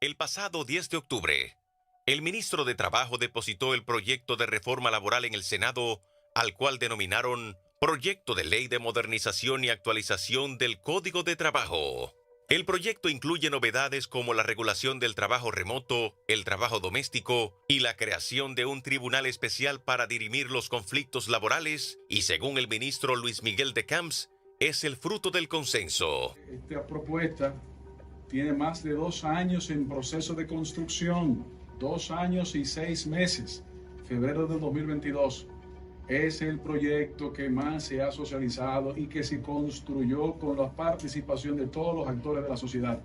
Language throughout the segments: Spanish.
El pasado 10 de octubre, el ministro de Trabajo depositó el proyecto de reforma laboral en el Senado, al cual denominaron Proyecto de Ley de Modernización y Actualización del Código de Trabajo. El proyecto incluye novedades como la regulación del trabajo remoto, el trabajo doméstico y la creación de un tribunal especial para dirimir los conflictos laborales y, según el ministro Luis Miguel de Camps, es el fruto del consenso. Esta propuesta tiene más de 2 años en proceso de construcción, 2 años y 6 meses, febrero de 2022. Es el proyecto que más se ha socializado y que se construyó con la participación de todos los actores de la sociedad.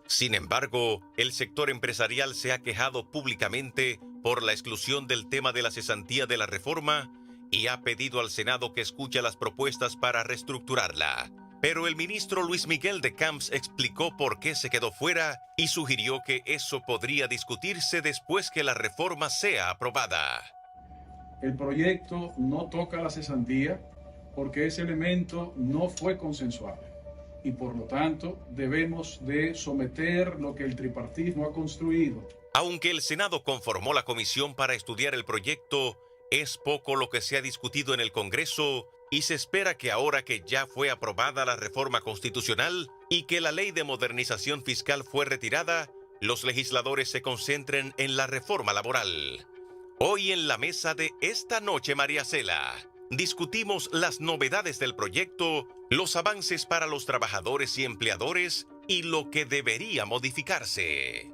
Sin embargo, el sector empresarial se ha quejado públicamente por la exclusión del tema de la cesantía de la reforma y ha pedido al Senado que escuche las propuestas para reestructurarla. Pero el ministro Luis Miguel de Camps explicó por qué se quedó fuera y sugirió que eso podría discutirse después que la reforma sea aprobada. El proyecto no toca la cesantía porque ese elemento no fue consensuado y por lo tanto debemos de someter lo que el tripartismo ha construido. Aunque el Senado conformó la comisión para estudiar el proyecto, es poco lo que se ha discutido en el Congreso y se espera que ahora que ya fue aprobada la reforma constitucional y que la ley de modernización fiscal fue retirada, los legisladores se concentren en la reforma laboral. Hoy en la mesa de Esta Noche, María Cela, discutimos las novedades del proyecto, los avances para los trabajadores y empleadores y lo que debería modificarse.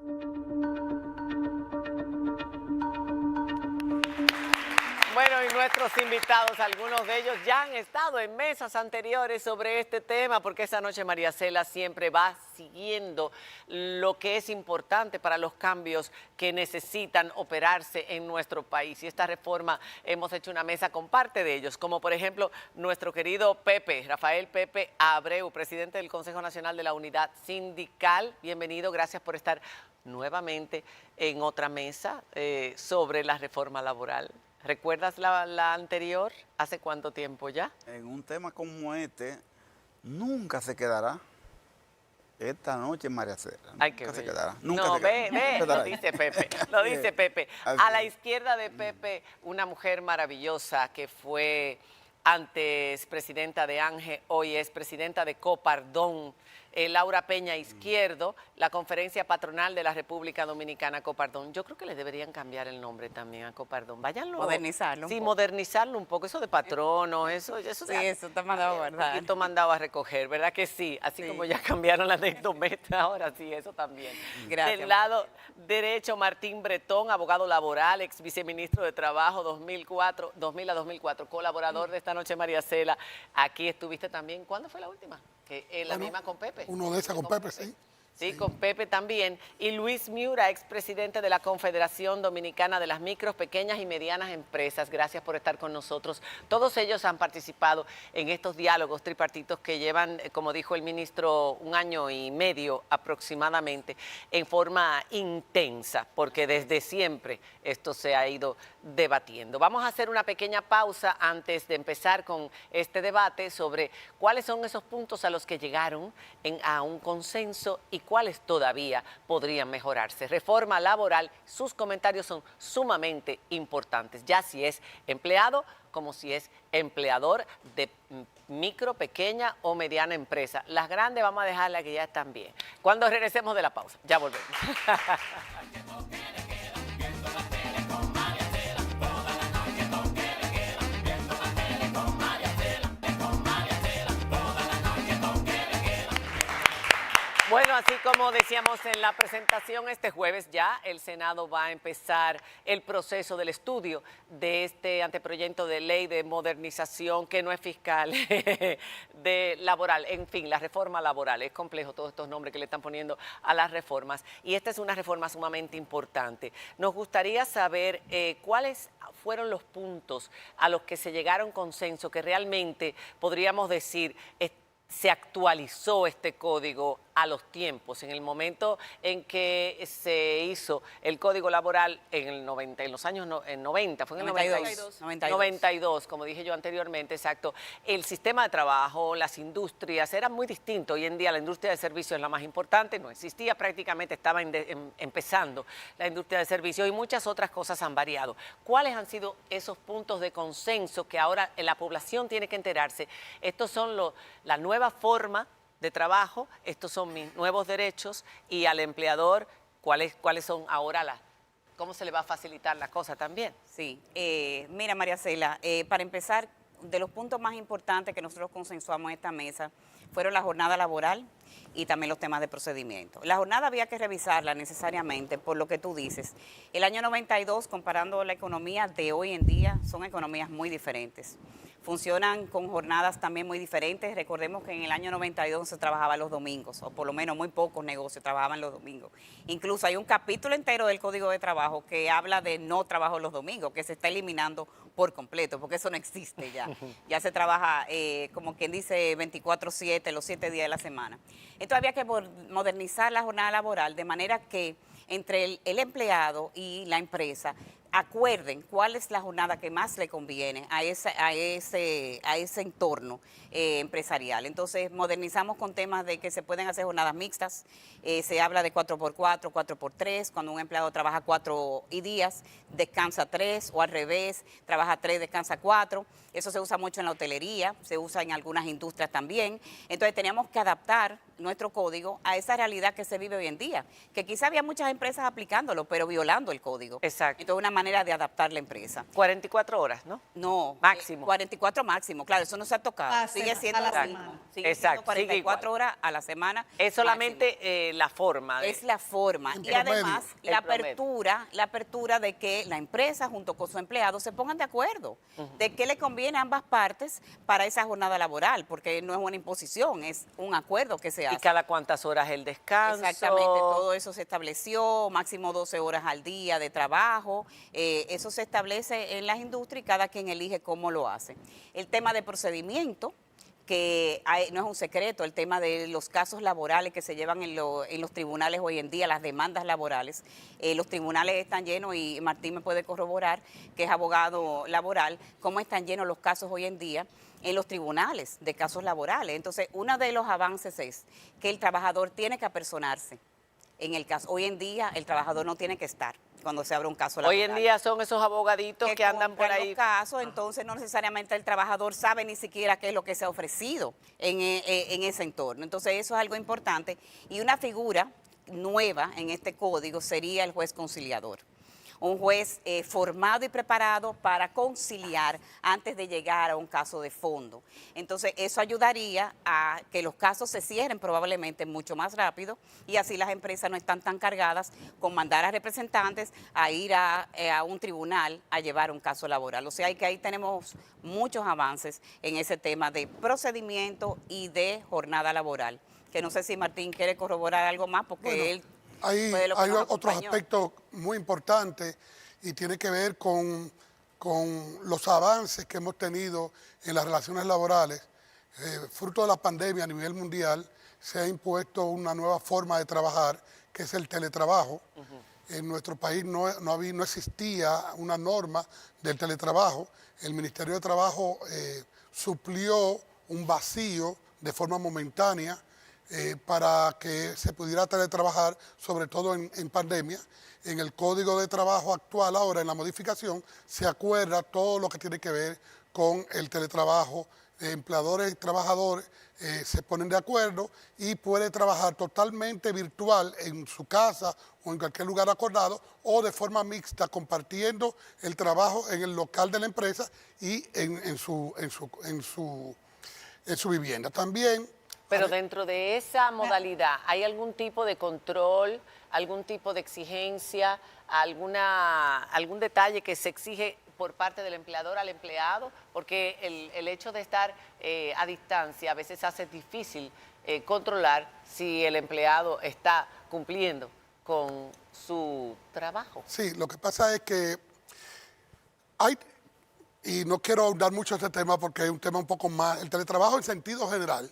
Bueno, y nuestros invitados, algunos de ellos ya han estado en mesas anteriores sobre este tema, porque esta noche María Cela siempre va siguiendo lo que es importante para los cambios que necesitan operarse en nuestro país. Y esta reforma hemos hecho una mesa con parte de ellos, como por ejemplo nuestro querido Pepe, Rafael Pepe Abreu, presidente del Consejo Nacional de la Unidad Sindical. Bienvenido, gracias por estar nuevamente en otra mesa sobre la reforma laboral. ¿Recuerdas la anterior? ¿Hace cuánto tiempo ya? En un tema como este, nunca se quedará. Esta noche María Cela. Nunca se quedará. Nunca no, se quedará. lo dice Pepe. Lo dice Pepe. A la izquierda de Pepe, una mujer maravillosa que fue antes presidenta de ANGE, hoy es presidenta de Copardón. Laura Peña Izquierdo, la Conferencia Patronal de la República Dominicana, Copardón. Yo creo que le deberían cambiar el nombre también a Copardón. Váyanlo. Modernizarlo. Sí, modernizarlo un poco. Eso de patrono, eso. Sí, eso está mandado a guardar. Esto mandado a recoger, ¿verdad que sí? Así Sí. como ya cambiaron la de Dometa, ahora sí, eso también. Gracias. Del lado derecho, Martín Bretón, abogado laboral, ex viceministro de Trabajo 2000 a 2004, colaborador de Esta Noche María Cela. Aquí estuviste también. ¿Cuándo fue la última? La misma con Pepe. Uno de esas con Pepe, sí. Sí, con Pepe también. Y Luis Miura, expresidente de la Confederación Dominicana de las Micros, Pequeñas y Medianas Empresas. Gracias por estar con nosotros. Todos ellos han participado en estos diálogos tripartitos que llevan, como dijo el ministro, 1 año y medio aproximadamente, en forma intensa, porque desde siempre esto se ha ido debatiendo. Vamos a hacer una pequeña pausa antes de empezar con este debate sobre cuáles son esos puntos a los que llegaron a un consenso y cuáles todavía podrían mejorarse. Reforma laboral, sus comentarios son sumamente importantes, ya si es empleado como si es empleador de micro, pequeña o mediana empresa. Las grandes vamos a dejarlas que ya están bien. Cuando regresemos de la pausa, ya volvemos. Bueno, así como decíamos en la presentación, este jueves ya el Senado va a empezar el proceso del estudio de este anteproyecto de ley de modernización, que no es fiscal, de laboral, en fin, la reforma laboral. Es complejo todos estos nombres que le están poniendo a las reformas, y esta es una reforma sumamente importante. Nos gustaría saber cuáles fueron los puntos a los que se llegaron consenso, que realmente podríamos decir se actualizó este código a los tiempos. En el momento en que se hizo el Código Laboral en los años 90, fue en el 92, como dije yo anteriormente, exacto. El sistema de trabajo, las industrias eran muy distintos. Hoy en día la industria de servicios es la más importante, no existía prácticamente, estaba empezando la industria de servicios y muchas otras cosas han variado. ¿Cuáles han sido esos puntos de consenso que ahora la población tiene que enterarse? Estos son la nueva forma de trabajo, estos son mis nuevos derechos y al empleador, ¿cuáles son ahora cómo se le va a facilitar la cosa también? Sí, mira María Cela, para empezar, de los puntos más importantes que nosotros consensuamos en esta mesa fueron la jornada laboral y también los temas de procedimiento. La jornada había que revisarla necesariamente por lo que tú dices. El año 92, comparando la economía de hoy en día, son economías muy diferentes. Funcionan con jornadas también muy diferentes. Recordemos que en el año 92 se trabajaba los domingos, o por lo menos muy pocos negocios trabajaban los domingos. Incluso hay un capítulo entero del Código de Trabajo que habla de no trabajo los domingos, que se está eliminando por completo, porque eso no existe ya. Ya se trabaja, como quien dice, 24/7, los 7 días de la semana. Entonces había que modernizar la jornada laboral de manera que entre el empleado y la empresa acuerden cuál es la jornada que más le conviene a ese entorno empresarial. Entonces, modernizamos con temas de que se pueden hacer jornadas mixtas, se habla de 4x4, 4x3, cuando un empleado trabaja 4 días, descansa 3, o al revés, trabaja 3, descansa 4. Eso se usa mucho en la hotelería, se usa en algunas industrias también. Entonces, teníamos que adaptar nuestro código a esa realidad que se vive hoy en día, que quizá había muchas empresas aplicándolo, pero violando el código. Exacto. Entonces, una manera de adaptar la empresa. 44 horas, ¿no? No. Máximo. 44 máximo, claro, eso no se ha tocado. Sigue siendo la semana. Sigue siendo 44 horas a la semana. Es solamente la forma. Es la forma. Y además la apertura de que la empresa junto con su empleado se pongan de acuerdo de qué le conviene a ambas partes para esa jornada laboral, porque no es una imposición, es un acuerdo que se hace. ¿Y cada cuántas horas el descanso? Exactamente, todo eso se estableció, máximo 12 horas al día de trabajo. Eso se establece en las industrias y cada quien elige cómo lo hace. El tema de procedimiento, que no es un secreto, el tema de los casos laborales que se llevan en los tribunales hoy en día, las demandas laborales. Los tribunales están llenos, y Martín me puede corroborar, que es abogado laboral, cómo están llenos los casos hoy en día en los tribunales de casos laborales. Entonces, uno de los avances es que el trabajador tiene que apersonarse. En el caso, hoy en día el trabajador no tiene que estar cuando se abre un caso laboral. Hoy en día son esos abogaditos que andan por ahí. Los casos, entonces no necesariamente el trabajador sabe ni siquiera qué es lo que se ha ofrecido en ese entorno. Entonces eso es algo importante. Y una figura nueva en este código sería el juez conciliador. Un juez formado y preparado para conciliar antes de llegar a un caso de fondo. Entonces, eso ayudaría a que los casos se cierren probablemente mucho más rápido y así las empresas no están tan cargadas con mandar a representantes a ir a un tribunal a llevar un caso laboral. O sea, que ahí tenemos muchos avances en ese tema de procedimiento y de jornada laboral. Que no sé si Martín quiere corroborar algo más, porque él... Hay otros aspectos muy importantes y tiene que ver con los avances que hemos tenido en las relaciones laborales. Fruto de la pandemia a nivel mundial se ha impuesto una nueva forma de trabajar, que es el teletrabajo. En nuestro país no existía una norma del teletrabajo. El Ministerio de Trabajo suplió un vacío de forma momentánea para que se pudiera teletrabajar, sobre todo en pandemia. En el Código de Trabajo actual, ahora en la modificación, se acuerda todo lo que tiene que ver con el teletrabajo. Empleadores y trabajadores se ponen de acuerdo y puede trabajar totalmente virtual en su casa o en cualquier lugar acordado, o de forma mixta, compartiendo el trabajo en el local de la empresa y en su vivienda. También... Pero dentro de esa modalidad, ¿hay algún tipo de control, algún tipo de exigencia, algún detalle que se exige por parte del empleador al empleado? Porque el hecho de estar a distancia a veces hace difícil controlar si el empleado está cumpliendo con su trabajo. Sí, lo que pasa es que hay, y no quiero ahondar mucho en este tema porque es un tema un poco más, el teletrabajo en sentido general.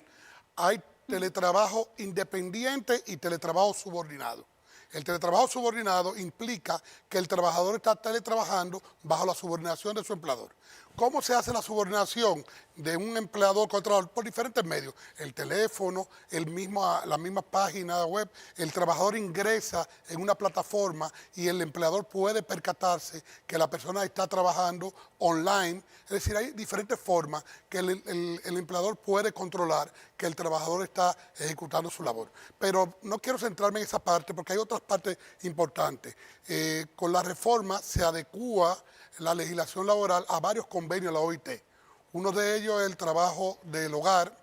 Hay teletrabajo independiente y teletrabajo subordinado. El teletrabajo subordinado implica que el trabajador está teletrabajando bajo la subordinación de su empleador. ¿Cómo se hace la subordinación de un empleador con el trabajador? Por diferentes medios. El teléfono, la misma página web. El trabajador ingresa en una plataforma y el empleador puede percatarse que la persona está trabajando online. Es decir, hay diferentes formas que el empleador puede controlar que el trabajador está ejecutando su labor. Pero no quiero centrarme en esa parte porque hay otras partes importantes. Con la reforma se adecúa la legislación laboral a varios convenios de la OIT. Uno de ellos es el trabajo del hogar.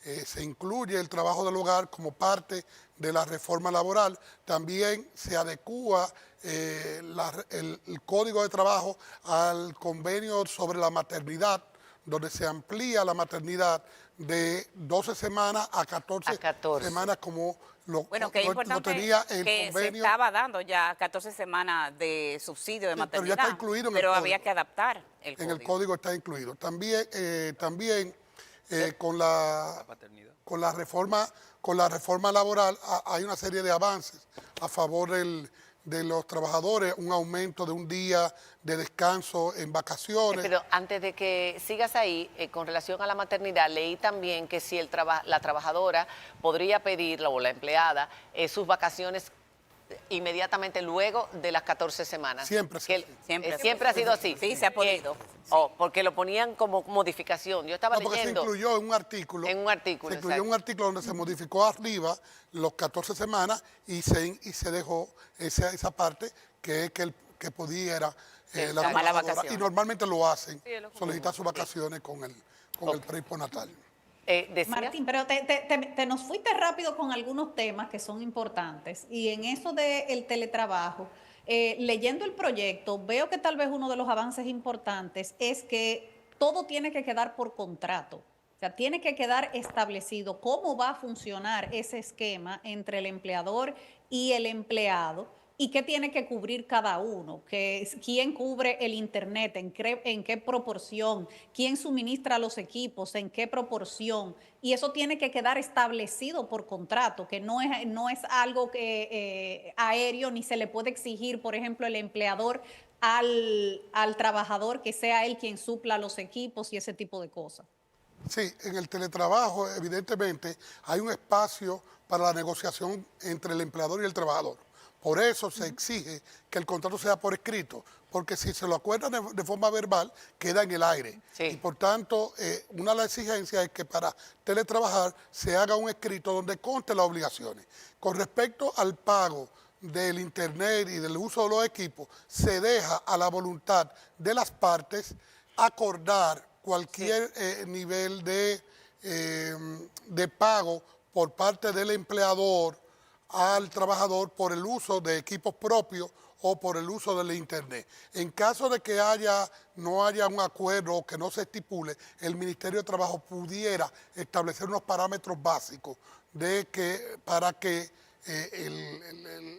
Se incluye el trabajo del hogar como parte de la reforma laboral. También se adecúa el Código de Trabajo al convenio sobre la maternidad, donde se amplía la maternidad de 12 semanas a 14 semanas como bueno, que es importante tenía el que convenio. Se estaba dando ya 14 semanas de subsidio de maternidad, pero ya está incluido en pero el había código. que adaptar el código. En el código está incluido. También con la reforma laboral hay una serie de avances a favor de los trabajadores, un aumento de un día de descanso en vacaciones. Pero antes de que sigas ahí, con relación a la maternidad, leí también que si la trabajadora podría pedir, o la empleada, sus vacaciones inmediatamente luego de las 14 semanas. Siempre ha sido así. Sí, se ha podido. Porque lo ponían como modificación. Yo estaba porque leyendo. se incluyó en un artículo. En un artículo, se incluyó un artículo donde se modificó arriba los 14 semanas y se dejó esa parte que pudiera la trabajadora. Y normalmente lo hacen, solicitar sus vacaciones con el permiso natal. Martín, pero te nos fuiste rápido con algunos temas que son importantes. Y en eso del teletrabajo, leyendo el proyecto, veo que tal vez uno de los avances importantes es que todo tiene que quedar por contrato. O sea, tiene que quedar establecido cómo va a funcionar ese esquema entre el empleador y el empleado. ¿Y qué tiene que cubrir cada uno? ¿Quién cubre el internet? ¿En qué proporción? ¿Quién suministra los equipos? ¿En qué proporción? Y eso tiene que quedar establecido por contrato, que no es algo aéreo, ni se le puede exigir, por ejemplo, el empleador al trabajador que sea él quien supla los equipos y ese tipo de cosas. Sí, en el teletrabajo, evidentemente, hay un espacio para la negociación entre el empleador y el trabajador. Por eso se exige que el contrato sea por escrito, porque si se lo acuerdan de forma verbal, queda en el aire. Sí. Y por tanto, una de las exigencias es que para teletrabajar se haga un escrito donde conste las obligaciones. Con respecto al pago del internet y del uso de los equipos, se deja a la voluntad de las partes acordar cualquier nivel de pago por parte del empleador al trabajador por el uso de equipos propios o por el uso del internet. En caso de que no haya un acuerdo o que no se estipule, el Ministerio de Trabajo pudiera establecer unos parámetros básicos para que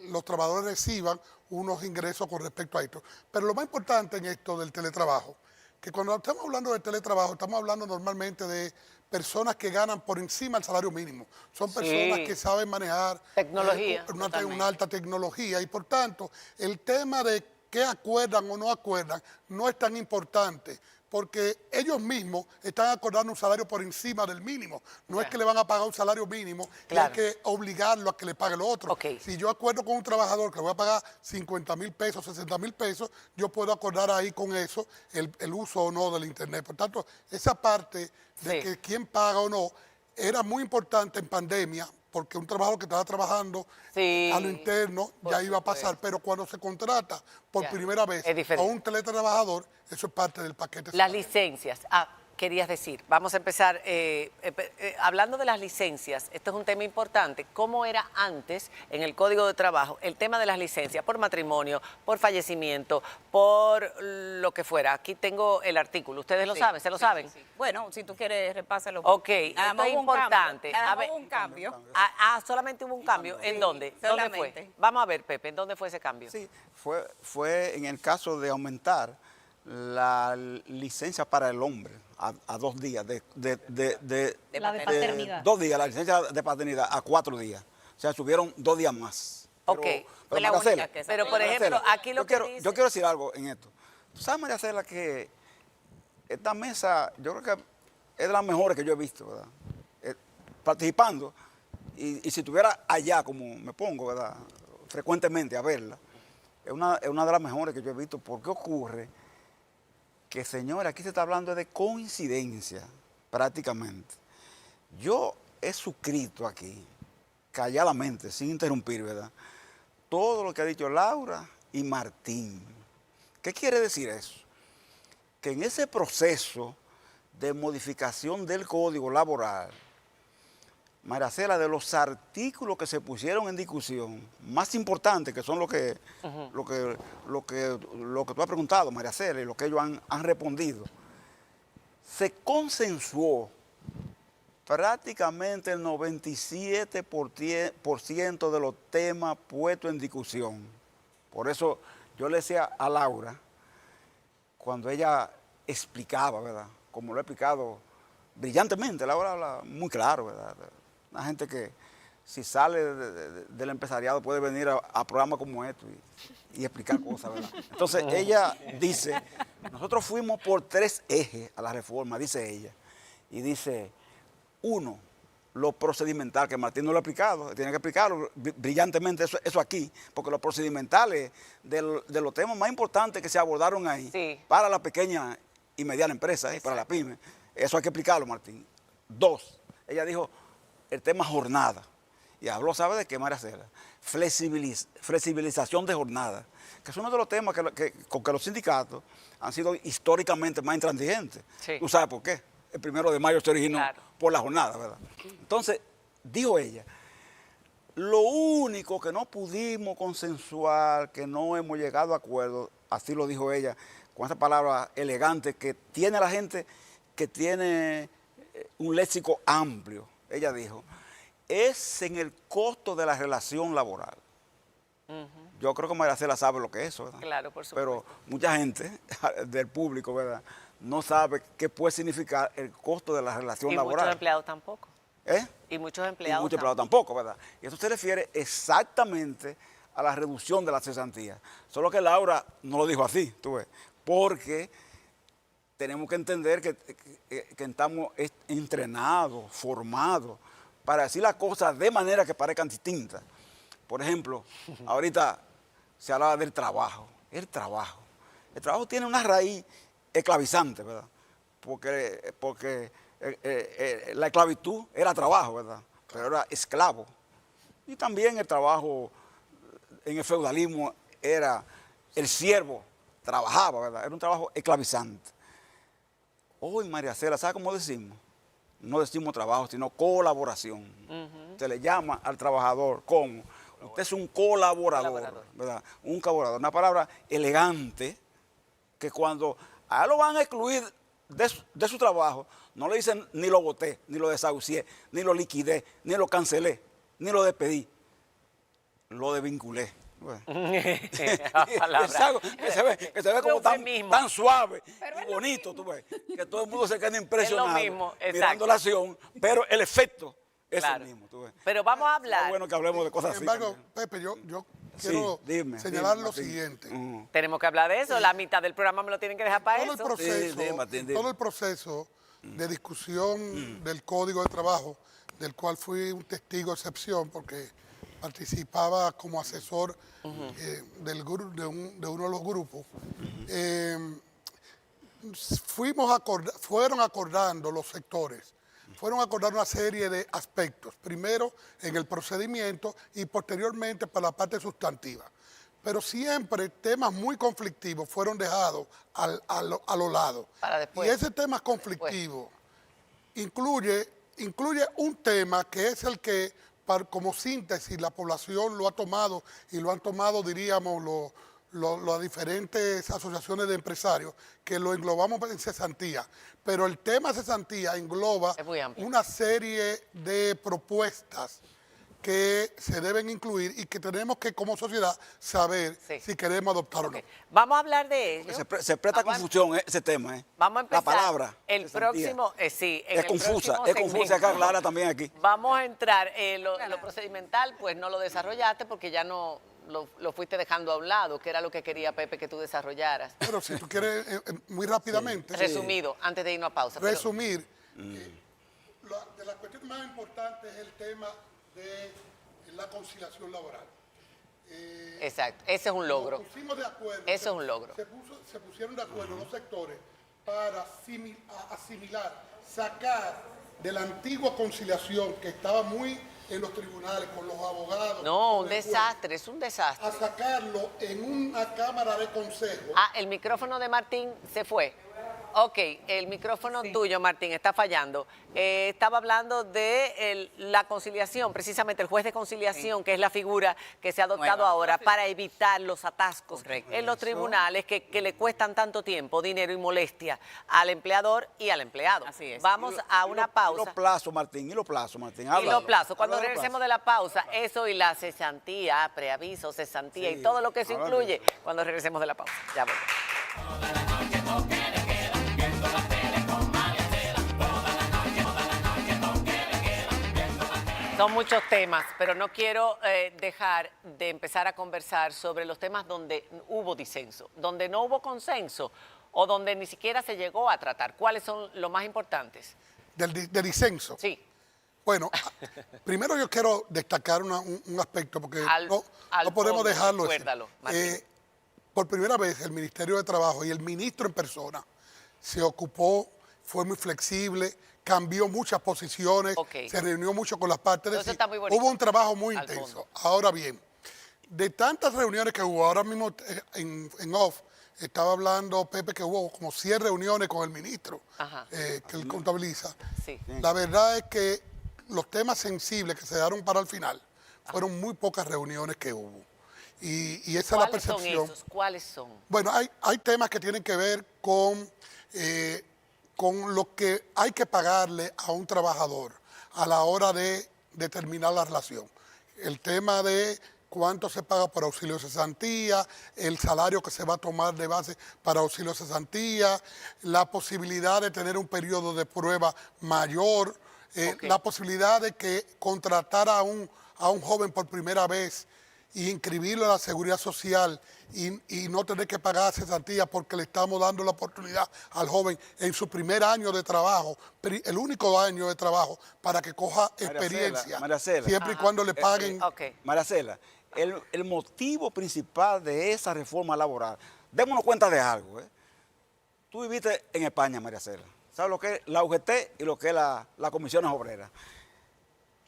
los trabajadores reciban unos ingresos con respecto a esto. Pero lo más importante en esto del teletrabajo, que cuando estamos hablando de teletrabajo, estamos hablando normalmente de personas que ganan por encima del salario mínimo. Son personas que saben manejar tecnología, una alta tecnología y por tanto el tema de qué acuerdan o no acuerdan no es tan importante porque ellos mismos están acordando un salario por encima del mínimo. No es que le van a pagar un salario mínimo y hay que obligarlo a que le pague lo otro. Si yo acuerdo con un trabajador que le voy a pagar 50,000 pesos, 60,000 pesos, yo puedo acordar ahí con eso el uso o no del internet. Por tanto, esa parte de que quién paga o no era muy importante en pandemia porque un trabajador que estaba trabajando a lo interno ya iba a pasar, pero cuando se contrata por primera vez a un teletrabajador, eso es parte del paquete. Las licencias, querías decir, vamos a empezar hablando de las licencias, esto es un tema importante, ¿cómo era antes en el Código de Trabajo el tema de las licencias por matrimonio, por fallecimiento, por lo que fuera? Aquí tengo el artículo, ¿ustedes lo saben? ¿Se lo saben? Sí. Bueno, si tú quieres, repásalo. Ok, esto es importante. Hubo un cambio. Solamente hubo un cambio. ¿En dónde? ¿Dónde fue? Vamos a ver, Pepe, ¿en dónde fue ese cambio? Sí, fue en el caso de aumentar la licencia para el hombre a 2 días, La de paternidad. 2 días, la licencia de paternidad a 4 días. O sea, subieron 2 días más. Ok, fue la Maricela, única que pero por ejemplo, aquí lo que dice... Yo quiero decir algo en esto. ¿Tú sabes, María Cela, que esta mesa, yo creo que es de las mejores que yo he visto, ¿verdad? Participando, y si estuviera allá, como me pongo, ¿verdad? Frecuentemente a verla, es una de las mejores que yo he visto. ¿Por qué ocurre? Que, señora, aquí se está hablando de coincidencia, prácticamente. Yo he suscrito aquí, calladamente, sin interrumpir, ¿verdad?, todo lo que ha dicho Laura y Martín. ¿Qué quiere decir eso? Que en ese proceso de modificación del Código Laboral, María Cela, de los artículos que se pusieron en discusión, más importantes, que son lo que tú has preguntado, María Cela, y lo que ellos han respondido, se consensuó prácticamente el 97% de los temas puestos en discusión. Por eso yo le decía a Laura, cuando ella explicaba, ¿verdad?, como lo he explicado brillantemente, Laura habla muy claro, ¿verdad?, una gente que si sale del empresariado puede venir a programas como estos y explicar cosas, ¿verdad? Entonces ella dice, nosotros fuimos por 3 ejes a la reforma, dice ella, y dice, 1, lo procedimental, que Martín no lo ha explicado, tiene que explicarlo brillantemente eso aquí, porque los procedimentales de los temas más importantes que se abordaron ahí, sí, para la pequeña y mediana empresa, para la pyme, eso hay que explicarlo, Martín. 2, ella dijo, el tema jornada, y habló, ¿sabe de qué, María Cela? Flexibilización de jornada, que es uno de los temas con que los sindicatos han sido históricamente más intransigentes. Sí. ¿Tú sabes por qué? El 1 de mayo se originó por la jornada, ¿verdad? Entonces, dijo ella, lo único que no pudimos consensuar, que no hemos llegado a acuerdo, así lo dijo ella, con esa palabra elegante que tiene la gente que tiene un léxico amplio, ella dijo, es en el costo de la relación laboral. Yo creo que María Cela sabe lo que es eso, ¿verdad? Claro, por supuesto. Pero mucha gente del público, ¿verdad?, no sabe qué puede significar el costo de la relación laboral. Y muchos empleados tampoco. Y muchos empleados tampoco, ¿verdad? Y eso se refiere exactamente a la reducción de la cesantía. Solo que Laura no lo dijo así, tú ves, porque tenemos que entender que estamos entrenados, formados, para decir las cosas de manera que parezcan distintas. Por ejemplo, ahorita se hablaba del trabajo. El trabajo tiene una raíz esclavizante, ¿verdad? Porque la esclavitud era trabajo, ¿verdad? Pero era esclavo. Y también el trabajo en el feudalismo era el siervo, trabajaba, ¿verdad? Era un trabajo esclavizante. Hoy, María Cela, ¿sabe cómo decimos? No decimos trabajo, sino colaboración. Se le llama al trabajador como, usted es un colaborador, ¿verdad? Un colaborador, una palabra elegante que cuando a él lo van a excluir de su trabajo, no le dicen ni lo boté, ni lo desahucié, ni lo liquidé, ni lo cancelé, ni lo despedí, lo desvinculé. Bueno. Es algo que se ve como tan suave y bonito, tú ves, que todo el mundo se queda impresionado mirando la acción, pero el efecto es el mismo, tú ves. Pero vamos a hablar. Es bueno que hablemos de cosas así. Sin embargo, Pepe, yo quiero señalar lo siguiente. Tenemos que hablar de eso, la mitad del programa me lo tienen que dejar para eso. Todo el proceso de discusión del Código de Trabajo, del cual fui un testigo de excepción, porque participaba como asesor de uno de los grupos, fueron acordando los sectores, fueron acordando una serie de aspectos, primero en el procedimiento y posteriormente para la parte sustantiva. Pero siempre temas muy conflictivos fueron dejados a los lados. Y ese tema conflictivo incluye un tema que es el que, como síntesis, la población lo ha tomado y lo han tomado, diríamos, las diferentes asociaciones de empresarios, que lo englobamos en cesantía. Pero el tema cesantía engloba una serie de propuestas que se deben incluir y que tenemos que como sociedad saber si queremos adoptar o no. Vamos a hablar de ello. Se presta confusión ese tema, ¿eh? Vamos a empezar. La palabra. El próximo, sí. Es confusa, acá Clara también aquí. Vamos a entrar. Lo procedimental, pues no lo desarrollaste porque ya no lo fuiste dejando a un lado, que era lo que quería Pepe que tú desarrollaras. Pero si tú quieres, muy rápidamente. Resumido, antes de irnos a pausa. Resumir. De las cuestiones más importantes es el tema de la conciliación laboral. Exacto, ese es un logro. Nos pusimos de acuerdo. Eso es un logro. Se pusieron de acuerdo los sectores para asimilar, sacar de la antigua conciliación que estaba muy en los tribunales con los abogados. No, un desastre, es un desastre. A sacarlo en una cámara de consejo. Ah, el micrófono de Martín se fue. Ok, el micrófono tuyo, Martín, está fallando. Estaba hablando de la conciliación, precisamente el juez de conciliación, que es la figura que se ha adoptado ahora para evitar los atascos en los tribunales que le cuestan tanto tiempo, dinero y molestia al empleador y al empleado. Así es. Vamos a una pausa. Y los plazos, Martín, Y los plazos. Cuando regresemos de la pausa, eso y la cesantía, preaviso, cesantía y todo lo que se incluye, cuando regresemos de la pausa. Ya volvemos. Son muchos temas, pero no quiero dejar de empezar a conversar sobre los temas donde hubo disenso, donde no hubo consenso o donde ni siquiera se llegó a tratar. ¿Cuáles son los más importantes? ¿De disenso? Sí. Bueno, primero yo quiero destacar un aspecto, porque no podemos dejarlo. Por primera vez el Ministerio de Trabajo y el ministro en persona se ocupó, fue muy flexible, cambió muchas posiciones, se reunió mucho con las partes. Entonces está muy bonito. Hubo un trabajo muy intenso. Ahora bien, de tantas reuniones que hubo, ahora mismo en off, estaba hablando Pepe que hubo como 100 reuniones con el ministro que él contabiliza. Sí. La verdad es que los temas sensibles que se dieron para el final fueron muy pocas reuniones que hubo. Y esa es la percepción. ¿Cuáles son esos? ¿Cuáles son? Bueno, hay temas que tienen que ver con lo que hay que pagarle a un trabajador a la hora de terminar la relación. El tema de cuánto se paga por auxilio de cesantía, el salario que se va a tomar de base para auxilio de cesantía, la posibilidad de tener un periodo de prueba mayor, la posibilidad de que contratar a un joven por primera vez y inscribirlo en la Seguridad Social y no tener que pagar cesantía porque le estamos dando la oportunidad al joven en su primer año de trabajo, el único año de trabajo, para que coja experiencia, siempre y cuando le paguen. Maricela, el motivo principal de esa reforma laboral, démonos cuenta de algo. Tú viviste en España, Maricela, ¿sabes lo que es la UGT y lo que es la Comisiones Obreras?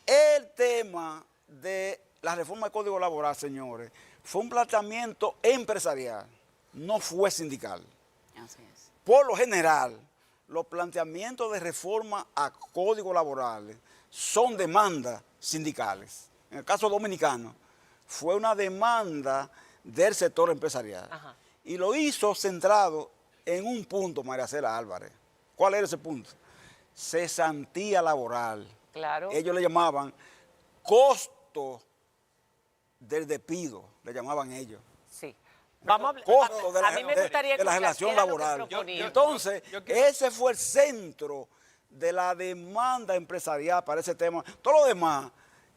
El tema de la reforma del Código Laboral, señores, fue un planteamiento empresarial, no fue sindical. Así es. Por lo general, los planteamientos de reforma a Código Laboral son demandas sindicales. En el caso dominicano, fue una demanda del sector empresarial. Y lo hizo centrado en un punto, Maricela Álvarez. ¿Cuál era ese punto? Cesantía laboral. Claro. Ellos le llamaban costo del despido, le llamaban ellos. Sí. Vamos a costo de mí me gustaría la relación laboral. Entonces, ese fue el centro de la demanda empresarial para ese tema. Todo lo demás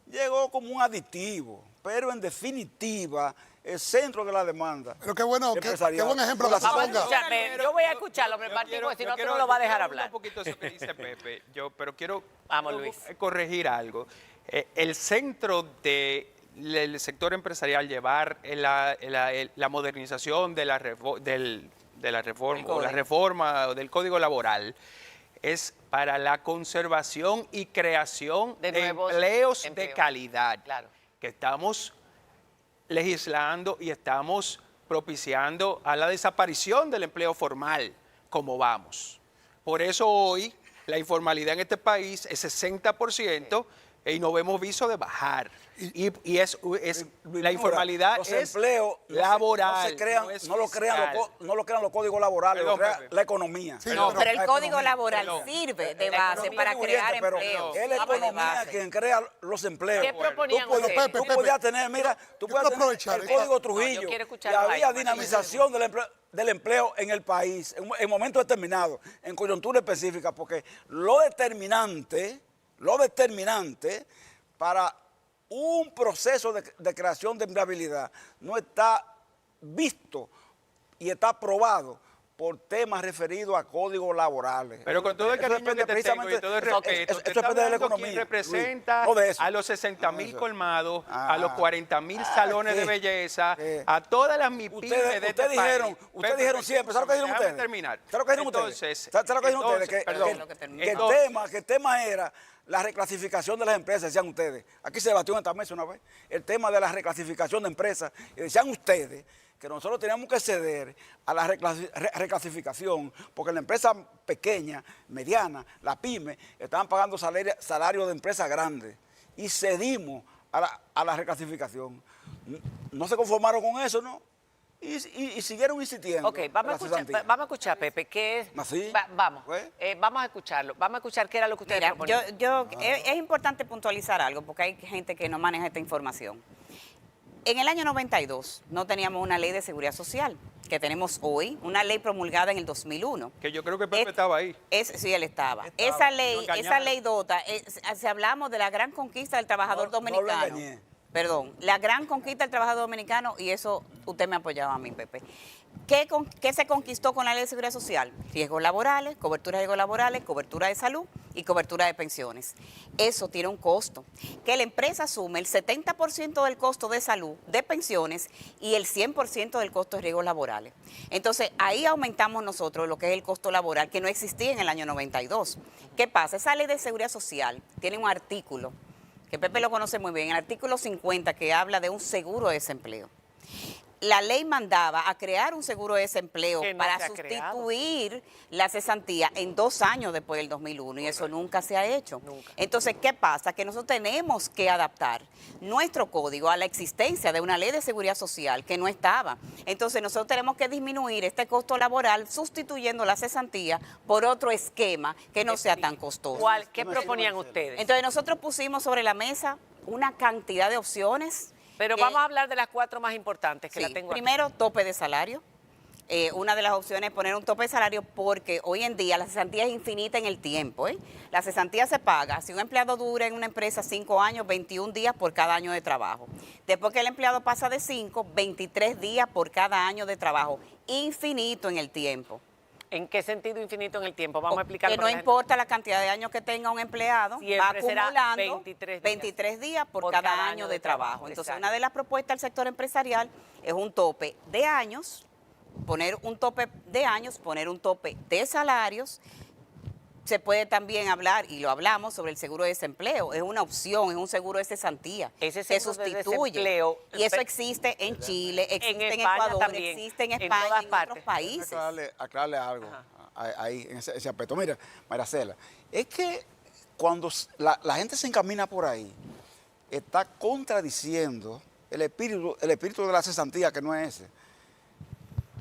llegó como un aditivo, pero en definitiva, el centro de la demanda. Pero qué bueno, qué buen ejemplo que se ponga. Yo voy a escucharlo, Martín, porque si no, tú no lo vas a dejar hablar. Un poquito eso que dice Pepe, pero quiero Luis, corregir algo. El centro del sector empresarial, llevar la modernización de la reforma o la reforma del Código Laboral, es para la conservación y creación de empleos de calidad, que estamos legislando y estamos propiciando a la desaparición del empleo formal, como vamos. Por eso hoy la informalidad en este país es 60%, y nos vemos visto de bajar. Y es la informalidad los es empleos laboral. No lo crean los códigos laborales, Perdón, lo crea Pepe. la economía. Sí, No, pero el La código economía. laboral Perdón. sirve de La base economía para Muy crear bien, pero empleos. es la Vamos de economía base. quien crea los empleos. ¿Qué proponían Tú puedes- ustedes? tú podías tener, mira, tú Yo puedes quiero tener aprovechar el esta- código No, Trujillo yo quiero y escucharlo había ahí. dinamización del empleo en el país, en momentos determinados, en coyuntura específica, porque lo determinante para un proceso de creación de empleabilidad no está visto y está aprobado por temas referidos a códigos laborales. Pero con todo el Eso cariño que depende te tengo y todo el precisamente- respeto, eso te está depende de la hablando economía, quien Luis, representa no de eso. a los 60,000 eso. colmados, Ah, a los 40,000 salones ¿qué? de belleza, ¿Qué? a todas las MIPIMES de este Ustedes dijeron, país. ustedes dijeron siempre, ¿sabes lo que dijeron Déjame ustedes? terminar. ¿Sabes lo que dijeron ustedes? Entonces, ¿Sabes lo que dijeron ustedes? Que, perdón, que el tema era la reclasificación de las empresas, decían ustedes. Aquí se debatió en esta mesa una vez, el tema de la reclasificación de empresas, y decían ustedes que nosotros teníamos que ceder a la reclasificación, porque la empresa pequeña, mediana, la pyme, estaban pagando salarios de empresas grandes, y cedimos a la reclasificación. No se conformaron con eso, ¿no? Y siguieron insistiendo. Ok, vamos a escuchar, Pepe, ¿qué es? ¿Así? Vamos, ¿Pues? vamos a escucharlo. Vamos a escuchar qué era lo que ustedes Mira, proponían. es importante puntualizar algo porque hay gente que no maneja esta información. En el año 92 no teníamos una ley de seguridad social que tenemos hoy, una ley promulgada en el 2001. Que yo creo que Pepe estaba ahí. Sí, él estaba. Lo Esa engañaron. ley dota, si hablamos de la gran conquista del trabajador No lo dominicano. engañé. Perdón, la gran conquista del trabajador dominicano, y eso usted me apoyaba a mí, Pepe. ¿Qué se conquistó con la ley de seguridad social? Riesgos laborales, cobertura de riesgos laborales, cobertura de salud y cobertura de pensiones. Eso tiene un costo. Que la empresa asume el 70% del costo de salud, de pensiones y el 100% del costo de riesgos laborales. Entonces, ahí aumentamos nosotros lo que es el costo laboral, que no existía en el año 92. ¿Qué pasa? Esa ley de seguridad social tiene un artículo, que Pepe lo conoce muy bien, el artículo 50, que habla de un seguro de desempleo. La ley mandaba a crear un seguro de desempleo Que no para se ha creado. sustituir la cesantía en 2 años después del 2001 y eso nunca se ha hecho. Nunca. Entonces, ¿qué pasa? Que nosotros tenemos que adaptar nuestro código a la existencia de una ley de seguridad social que no estaba. Entonces, nosotros tenemos que disminuir este costo laboral sustituyendo la cesantía por otro esquema que no sea tan costoso. ¿Qué proponían ustedes? Entonces, nosotros pusimos sobre la mesa una cantidad de opciones. Pero que- vamos a hablar de las 4 más importantes que Sí, la tengo aquí. primero, tope de salario. Una de las opciones es poner un tope de salario porque hoy en día la cesantía es infinita en el tiempo. La cesantía se paga si un empleado dura en una empresa 5 años, 21 días por cada año de trabajo. Después que el empleado pasa de 5, 23 días por cada año de trabajo. Infinito en el tiempo. ¿En qué sentido infinito en el tiempo? Vamos a explicarlo. Que no para la gente. importa la cantidad de años que tenga un empleado, Siempre va será acumulando 23 días por cada año de trabajo. Entonces, exacto. una de las propuestas del sector empresarial es un tope de años, poner un tope de años, poner un tope de salarios. Se puede también hablar, y lo hablamos, sobre el seguro de desempleo. Es una opción, es un seguro de cesantía. Ese Se seguro de sustituye. desempleo, Y eso existe en Chile, existe en España Ecuador, también, existe en en España, todas en partes. otros países. Aclararle algo ahí en ese aspecto. Mira, Maracela, es que cuando la gente se encamina por ahí, está contradiciendo el espíritu de la cesantía, que no es ese.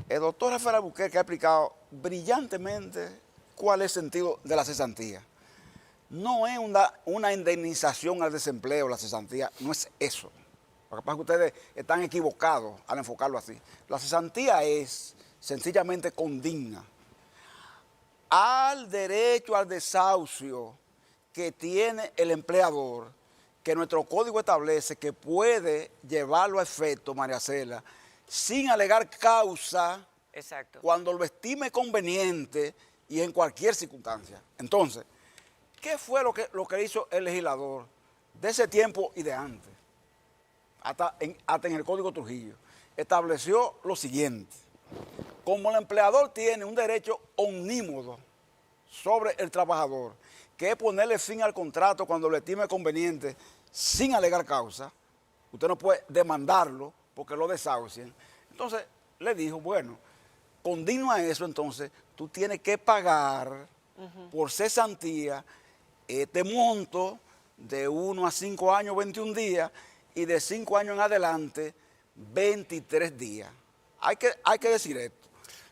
El doctor Rafael Albuquerque ha explicado brillantemente cuál es el sentido de la cesantía. No es una indemnización al desempleo, la cesantía, no es eso. Lo que pasa es que ustedes están equivocados al enfocarlo así. La cesantía es sencillamente condigna al derecho al desahucio que tiene el empleador, que nuestro código establece que puede llevarlo a efecto, María Cela, sin alegar causa, Exacto. cuando lo estime conveniente y en cualquier circunstancia. Entonces, ¿qué fue lo que hizo el legislador de ese tiempo y de antes? Hasta en el Código Trujillo. Estableció lo siguiente: como el empleador tiene un derecho omnímodo sobre el trabajador, que es ponerle fin al contrato cuando lo estime conveniente sin alegar causa, usted no puede demandarlo porque lo desahucien. Entonces, le dijo, bueno, condigno a eso, entonces, tú tienes que pagar por cesantía este monto de 1 a 5 años, 21 días, y de 5 años en adelante, 23 días. Hay que decir esto.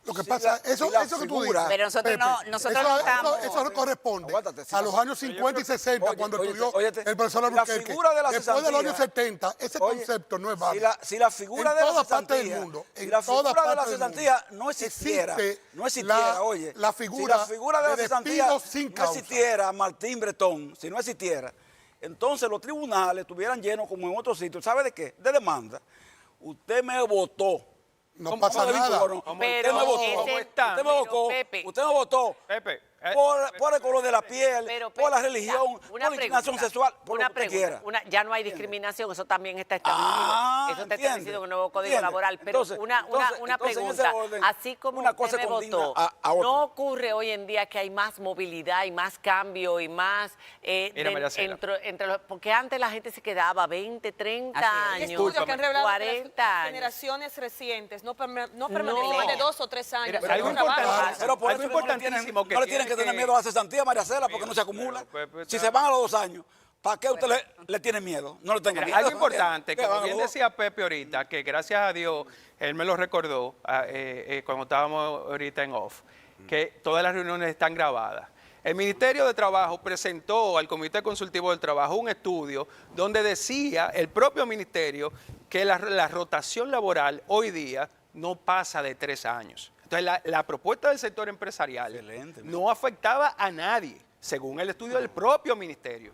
Lo que pasa, eso que tú dices, Pero nosotros no estamos. eso no corresponde Aguántate, sí, a los años 50 y 60, cuando estudió el profesor la Albuquerque. figura de la Después de los cesantía, años 70, ese concepto no es válido. Si la figura en de la todas partes cesantía, del mundo, si en la todas figura de la partes del cesantía mundo, no existiera, existe oye, la figura si la figura de la de cesantía despido sin no causa. existiera, Martín Bretón, si no existiera, entonces los tribunales estuvieran llenos como en otros sitios. ¿Sabe de qué? De demanda. Usted me votó. No pasa ¿Cómo nada. dijo? Usted me votó. Usted me votó. Pepe, Por el color de la piel, por la religión, por la inclinación sexual, por lo que usted quiera. Ya no hay discriminación, eso también está establecido. Eso está entiende, establecido en el nuevo Código entiende. Laboral. Pero Entonces, una en ese pregunta, orden, así como una usted cosa me condigna votó, a otra. ¿no ocurre hoy en día que hay más movilidad y más cambio y más Mira, María Cela. porque antes la gente se quedaba 20, 30 Así es. años, Estudios que han revelado que 40 las años. generaciones recientes no permanecen No. más de 2 o 3 años. Mira, algo en un trabajo. importante, Pero por algo eso no le importantísimo que no le tienen que tener miedo a la cesantía, María Cela, porque no se acumula. Si se van a los 2 años, ¿para qué usted le tiene miedo? No le tenga Mira, miedo. algo importante, ¿Qué como van a bien los dos? decía Pepe ahorita, que gracias a Dios, él me lo recordó cuando estábamos ahorita en off, que todas las reuniones están grabadas. El Ministerio de Trabajo presentó al Comité Consultivo del Trabajo un estudio donde decía el propio ministerio que la rotación laboral hoy día no pasa de 3 años. Entonces, la propuesta del sector empresarial Excelente. no afectaba a nadie, según el estudio del propio ministerio.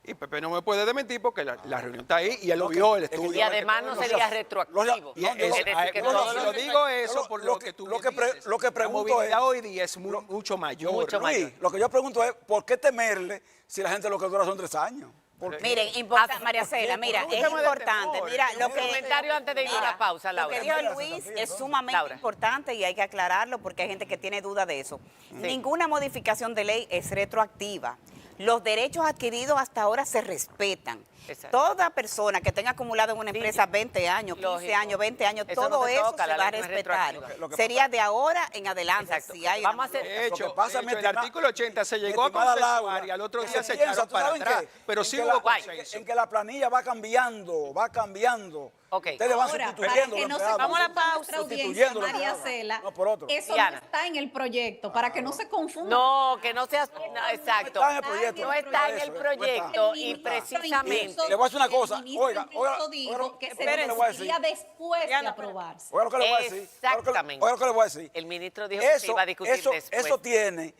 Y Pepe no me puede desmentir porque la reunión está ahí y él lo vio, el estudio. Y además no sería retroactivo. Y Es decir, que todos lo los- digo eso por lo que tú lo que dices. lo que La pregunto movilidad es- hoy día es mucho mayor. Mucho mayor. Luis, lo que yo pregunto es, ¿por qué temerle si la gente lo que dura son 3 años? ¿Por qué? Miren, María Cela, mira, un es tema de importante. temor, Mira, lo que comentario antes de ir a la pausa, Lo Laura. que dijo Luis es sumamente Laura. importante y hay que aclararlo porque hay gente que tiene duda de eso. Ninguna modificación de ley es retroactiva. Los derechos adquiridos hasta ahora se respetan. Exacto. Toda persona que tenga acumulado en una empresa 20 años, 15 Lógico. años, 20 años, Eso no todo se eso toca, se la va a ley no es respetar. retroactiva. Lo que Sería de ahora en adelante. Exacto. Si hay Vamos a una hacer- De hecho, Lo que pasa, mi el estimada- artículo 80 se mi llegó a estimada consensuar Laura, y al otro que día se piensa, echaron ¿tú para saben atrás. qué? Pero En sí que hubo la- consenso. En que la planilla va cambiando. Ok. Ustedes van Ahora, sustituyendo para que no se empleados. Vamos a la confunda pausa. nuestra audiencia, Sustituyendo los María empleados. Cela, No, por otro. eso Diana. no está en el proyecto, para que no se confunda. No, que no seas... no, exacto. está en el proyecto. No está en el proyecto El y ministro precisamente... incluso- Le voy a decir una cosa, el ministro oiga, incluso dijo oiga, que se oiga lo que le voy a decidiría decir. después de Diana, aprobarse. Oiga lo que le voy a decir. Exactamente. Oiga lo que le voy a decir. El ministro dijo que se iba a discutir después. Eso tiene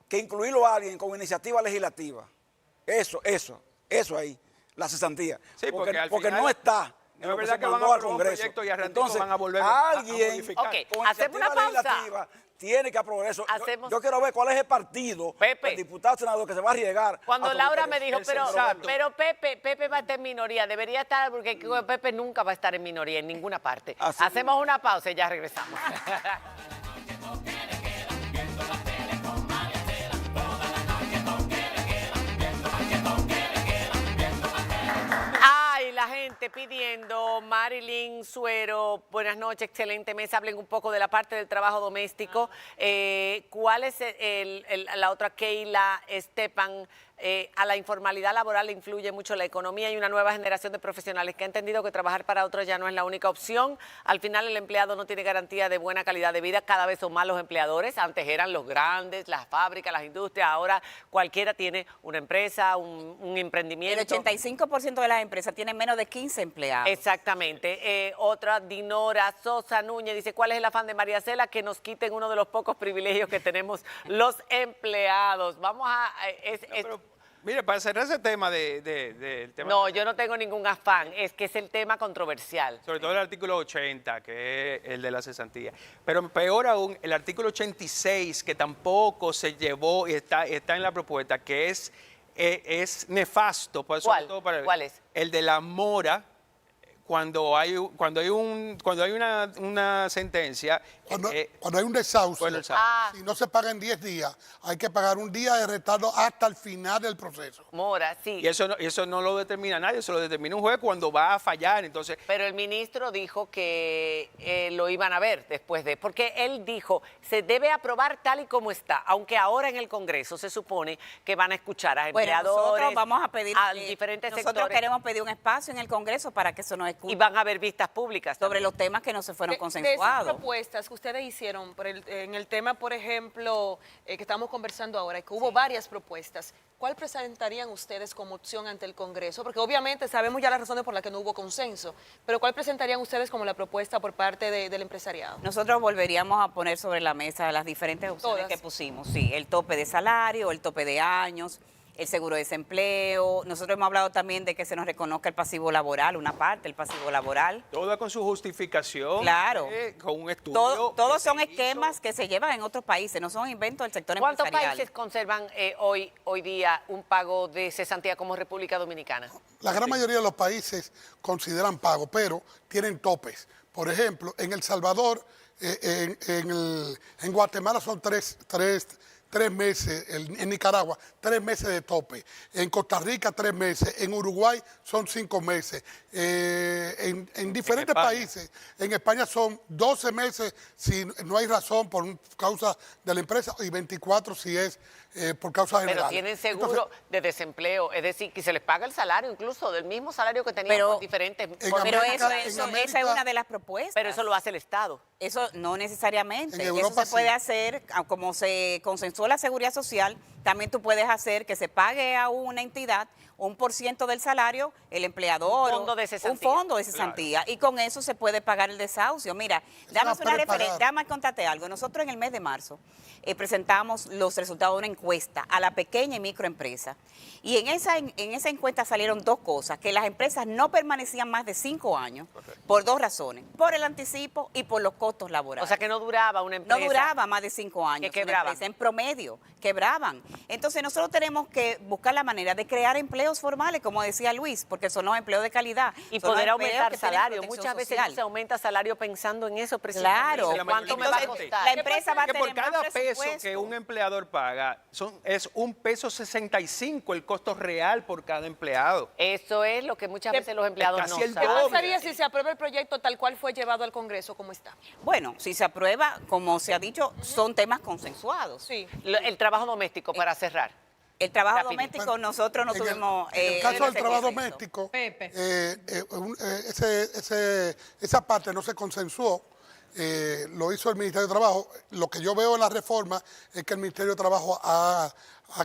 que incluirlo a alguien con iniciativa legislativa. Eso ahí, la cesantía. Sí, porque al porque final- no está. No en es lo que verdad se que van a mandó al aprobar un Congreso. proyecto y al ratito Entonces, van a volver a alguien modificar. Ok, con hacemos una iniciativa pausa. legislativa tiene que aprobar eso. Hacemos- Yo quiero ver cuál es el partido, Pepe. el diputado senador que se va a arriesgar. Cuando a Laura someter me dijo, eso. El pero senador. Pepe va a estar en minoría, debería estar, porque Pepe nunca va a estar en minoría en ninguna parte. Así Hacemos una pausa y ya regresamos. Ay, la gente pidiendo, Marilyn Suero, buenas noches, excelente mesa, hablen un poco de la parte del trabajo doméstico. ¿Cuál es la otra, Keila, Estepan? A la informalidad laboral le influye mucho la economía y una nueva generación de profesionales que ha entendido que trabajar para otros ya no es la única opción. Al final el empleado no tiene garantía de buena calidad de vida, cada vez son más los empleadores. Antes eran los grandes, las fábricas, las industrias, ahora cualquiera tiene una empresa, un El emprendimiento. 85% de las empresas tienen menos de 15 empleados. Exactamente. Otra, Dinora Sosa Núñez, dice, ¿cuál es el afán de María Cela? Que nos quiten uno de los pocos privilegios que tenemos los empleados. Vamos a... Mire, para cerrar ese tema del tema, No, yo no tengo ningún afán, es que es el tema controversial. sobre todo el artículo 80, que es el de la cesantía. Pero peor aún, el artículo 86, que tampoco se llevó y está en la propuesta, que es nefasto. Sobre ¿Cuál? todo para ¿Cuál es? El de la mora cuando hay una sentencia, Cuando hay un desahucio, Bueno, exacto. si no se paga en 10 días, hay que pagar un día de retardo hasta el final del proceso. Mora, sí. y eso no lo determina nadie, eso lo determina un juez cuando va a fallar. Entonces, Pero el ministro dijo que lo iban a ver después de, porque él dijo, se debe aprobar tal y como está, aunque ahora en el Congreso se supone que van a escuchar a Bueno, empleadores, nosotros vamos a pedir, a diferentes nosotros sectores, queremos pedir un espacio en el Congreso para que eso nos escuche y van a haber vistas públicas sobre también. los temas que no se fueron De esas consensuados. propuestas que ustedes hicieron en el tema, por ejemplo, que estamos conversando ahora, que hubo varias propuestas, ¿cuál presentarían ustedes como opción ante el Congreso? Porque obviamente sabemos ya las razones por las que no hubo consenso, pero ¿cuál presentarían ustedes como la propuesta por parte del empresariado? Nosotros volveríamos a poner sobre la mesa las diferentes opciones Todas. que pusimos, sí, el tope de salario, el tope de años, el seguro de desempleo. Nosotros hemos hablado también de que se nos reconozca el pasivo laboral, una parte, el pasivo laboral. toda con su justificación, Claro. con un estudio. Todos que son se hizo. esquemas que se llevan en otros países, no son inventos del sector ¿Cuántos empresarial. países conservan hoy día un pago de cesantía como República Dominicana? La gran mayoría de los países consideran pago, pero tienen topes. Por ejemplo, en El Salvador, en Guatemala son tres meses, en Nicaragua 3 meses de tope, en Costa Rica 3 meses, en Uruguay son 5 meses, en diferentes España. países, en España son 12 meses si no hay razón por causa de la empresa y 24 si es por causa general. Pero tienen seguro de desempleo, es decir, que se les paga el salario, incluso del mismo salario que tenían Pero- por diferentes... En por- Pero América- esa en es una de las propuestas. pero eso lo hace el Estado. Eso no necesariamente. En Eso Europa se puede sí. hacer, como se consensuó la seguridad social, también tú puedes hacer que se pague a una entidad un % del salario, el empleador. Un fondo de cesantía. Un fondo de cesantía. Y con eso se puede pagar el desahucio. Mira, dame una preparado. referencia, dame contarte algo. Nosotros en el mes de marzo presentamos los resultados de una encuesta a la pequeña y microempresa. Y en esa encuesta salieron 2 cosas, que las empresas no permanecían más de 5 años por 2 razones, por el anticipo y por los costos laborales. O sea que no duraba una empresa. No duraba más de 5 años. Que una quebraban. empresa, en promedio, quebraban. Entonces nosotros tenemos que buscar la manera de crear empleos formales, como decía Luis, porque son los empleos de calidad. Y son los poder empleos aumentar que tienen salario. protección Muchas veces social. no se aumenta salario pensando en eso precisamente. Claro. ¿Cuánto me va a Entonces, costar? la empresa va a Que tener por cada más peso presupuesto. que un empleador paga, es $1.65 el costo real por cada empleado. Eso es lo que muchas veces los empleados casi no el saben. ¿Qué doble. pasaría si se aprueba el proyecto tal cual fue llevado al Congreso como está? Bueno, si se aprueba, como se ha dicho, son temas consensuados. Sí. El trabajo doméstico, para cerrar. El trabajo Rapidito. doméstico, nosotros no En el- tuvimos... en el caso del ese trabajo consenso. doméstico, Pepe. esa parte no se consensuó, lo hizo el Ministerio de Trabajo. Lo que yo veo en la reforma es que el Ministerio de Trabajo ha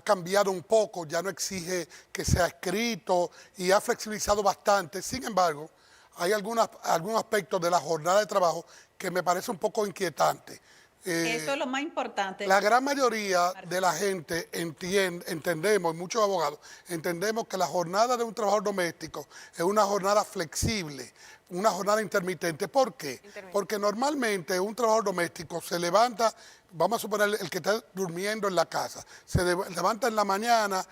cambiado un poco, ya no exige que sea escrito y ha flexibilizado bastante. Sin embargo, hay algunos aspectos de la jornada de trabajo que me parece un poco inquietante. Eso es lo más importante. La gran mayoría de la gente entendemos, y muchos abogados, entendemos que la jornada de un trabajador doméstico es una jornada flexible, una jornada intermitente. ¿Por qué? Porque normalmente un trabajador doméstico se levanta, vamos a suponer el que está durmiendo en la casa, se levanta en la mañana,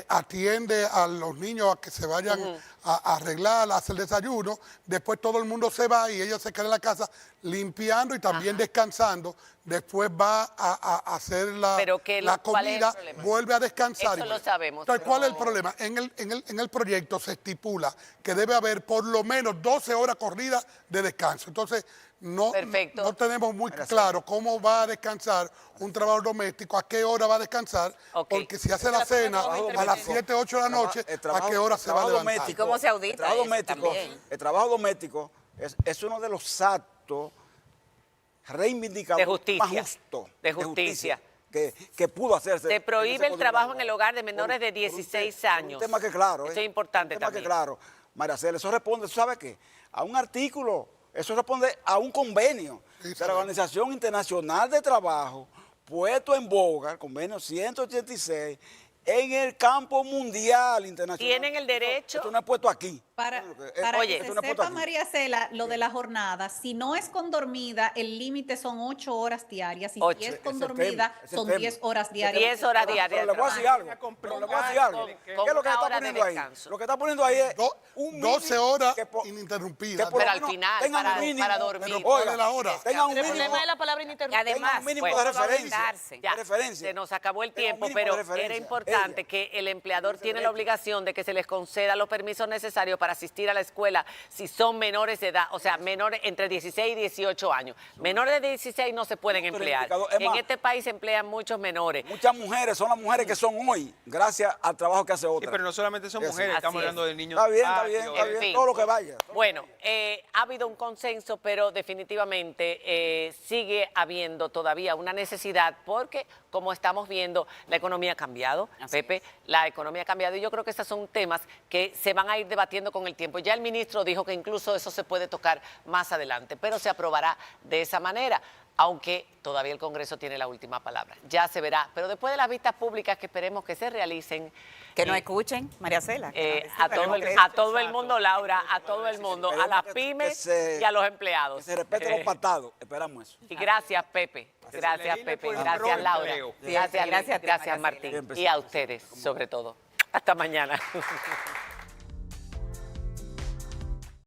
atiende a los niños a que se vayan a arreglar, a hacer desayuno, después todo el mundo se va y ellos se quedan en la casa limpiando y también descansando, después va a hacer la ¿cuál es el comida, problema? vuelve a descansar. Eso lo sabemos, Entonces, ¿cuál es el pero- problema? En el proyecto se estipula que debe haber por lo menos 12 horas corridas de descanso. Entonces, no tenemos muy claro cómo va a descansar un trabajador doméstico, a qué hora va a descansar, porque si hace la cena a las 7, 8 de la noche, ¿a qué hora se va a levantar? ¿Y cómo se audita El trabajo eso doméstico, también? el trabajo doméstico es uno de los actos reivindicadores De justicia. más justos De justicia. que pudo hacerse. Se en prohíbe ese el Código trabajo en Laboral. el hogar de menores de 16 años. Un tema que claro. Eso es importante un tema también. que claro. María Cela, eso responde, ¿sabe qué? A un artículo, eso responde a un convenio de la Organización Internacional de Trabajo, puesto en boga, el convenio 186, en el campo mundial, internacional. Tienen el derecho. Esto no es puesto aquí. Para Oye, que esto se no es puesto sepa, aquí. María Cela, lo de la jornada, si no es con dormida, el límite son 8 horas diarias. Y Ocho. si es con Ese es el dormida, tema, ese es el son tema. 10 horas diarias. 10 horas Pero diarias. le voy a decir algo. Pero le voy a decir algo. ¿Qué es lo que una está hora de poniendo ahí? descanso. Lo que está poniendo ahí es un 12 horas que por- ininterrumpidas. que por Pero lo al menos final, tengan para- un mínimo, para dormir. Pero ¿cuál oiga, es la hora? tengan un El mínimo, problema es la palabra Y ininterrumpida. además, tengan un mínimo bueno, de referencia. darse. Ya, de referencia. se nos acabó el Tengan un tiempo, mínimo de pero referencia. era importante Ella. que el empleador tiene la obligación de que se les conceda los permisos necesarios para asistir a la escuela si son menores de edad, o sea, menores entre 16 y 18 años. Menores de 16 no se pueden Pero emplear. indicador, es En más, este país se emplean muchos menores. Muchas mujeres son las mujeres que son hoy, gracias al trabajo que hace Sí, otra. pero no solamente son Eso. mujeres, estamos Así es. hablando de niños. Está bien, de está bien, patio, está en bien. fin. Todo lo que vaya. Bueno, ha habido un consenso, pero definitivamente sigue habiendo todavía una necesidad porque, como estamos viendo, la economía ha cambiado, Así Pepe, la economía ha cambiado y yo creo que estos son temas que se van a ir debatiendo con el tiempo. Ya el ministro dijo que incluso eso se puede tocar más adelante, pero se aprobará de esa manera, aunque todavía el Congreso tiene la última palabra. Ya se verá, pero después de las vistas públicas que esperemos que se realicen, Que nos escuchen, María Cela. que nos a reciban todo, el a todo el mundo, Laura, a todo el mundo, a las pymes y a los Que empleados. se respete los pactados. Esperamos eso. Y gracias, Pepe. se Gracias, legisle Pepe. por Gracias, pro Laura. empleo. Gracias, Gracias a ti, gracias, Marcela. Martín. Bien, Y a ustedes, sobre todo. Hasta mañana.